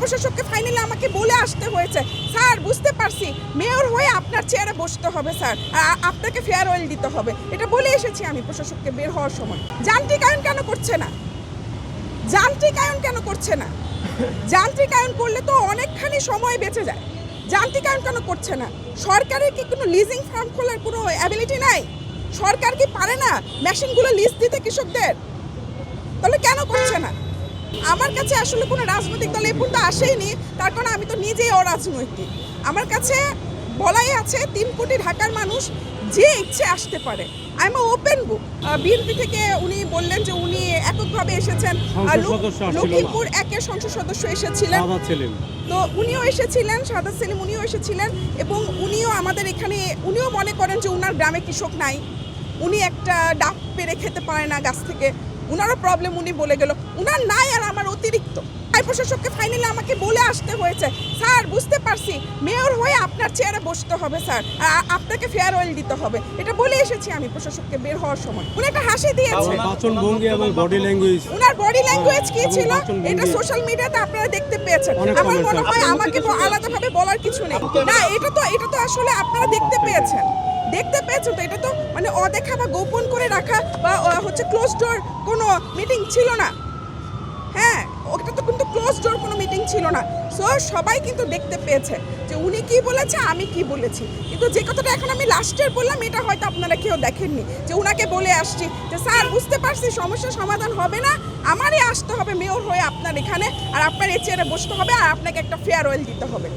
প্রশাসককে finally আমাকে বলে আসতে হয়েছে, স্যার বুঝতে পারছি মেয়র হয়ে আপনার চেয়ারে বসতে হবে স্যার, আপনাকে ফেয়ারওয়েল দিতে হবে, এটা বলে এসেছি আমি প্রশাসককে বের হওয়ার সময়। যান্ত্রিকায়ন কেন করছে না? যান্ত্রিকায়ন কেন করছে না? যান্ত্রিকায়ন করলে তো অনেকখানি সময় বেঁচে যায়। যান্ত্রিকায়ন কেন করছে না? সরকারের কি কোনো লিজিং ফার্ম খোলার কোনো অ্যাবিলিটি নাই? সরকার কি পারে না মেশিনগুলো লিজ দিতে কৃষকদের? তাহলে কেন করছে না? আমার কাছে আসলে কোনো রাজনৈতিক দল এই পর্যন্ত আসেইনি, তার কারণ আমি তো নিজেই অরাজনৈতিক। আমার কাছে বলাই আছে 3 কোটি ঢাকার মানুষ যে ইচ্ছে আসতে পারে। I am open book. BNP থেকে উনি বললেন যে উনি এককভাবে এসেছেন, লক্ষ্মীপুর 1-এর সংসদ সদস্য এসেছিলেন, তো উনিও এসেছিলেন, সাদাত সেলিম উনিও এসেছিলেন, এবং উনিও আমাদের এখানে উনিও মনে করেন যে উনার গ্রামে কৃষক নাই, উনি একটা ডাব পেরে খেতে পারে না গাছ থেকে, উনারও প্রবলেম উনি বলে গেল, উনার নাই আর আমার অতিরিক্ত। প্রশাসককে ফাইনালি আমাকে বলে আসতে হয়েছে, স্যার বুঝতে পারছি মেয়র হয়ে আপনার চেয়ারে বসতে হবে স্যার, আপনাকে ফেয়ারওয়েল দিতে হবে, এটা বলে এসেছি আমি প্রশাসককে বের হওয়ার সময়। উনি একটা হাসি দিয়েছে, বাচনভঙ্গি এবং বডি ল্যাঙ্গুয়েজ, উনার বডি ল্যাঙ্গুয়েজ কি ছিল এটা সোশ্যাল মিডিয়াতে আপনারা দেখতে পেয়েছেন। আমার মনে হয় আমাকে আলাদাভাবে বলার কিছু নেই। না, এটা তো আসলে আপনারা দেখতে পেয়েছেন তো, এটা তো মানে অদেখা বা গোপন করে রাখা বা হচ্ছে ক্লোজ ডোর কোনো মিটিং ছিল না। হ্যাঁ, ওটা তো কিন্তু ক্লোজ ডোর কোনো মিটিং ছিল না। সো সবাই কিন্তু দেখতে পেয়েছে যে উনি কি বলেছে, আমি কি বলেছি। কিন্তু যে কথাটা এখন আমি লাস্টের বললাম, এটা হয়তো আপনারা কেউ দেখেননি, যে উনাকে বলে আসছি যে স্যার বুঝতে পারছি সমস্যার সমাধান হবে না, আমারই আসতে হবে মেয়র হয়ে আপনার এখানে, আর আপনার এই চেয়ারে বসতে হবে, আর আপনাকে একটা ফেয়ারওয়েল দিতে হবে।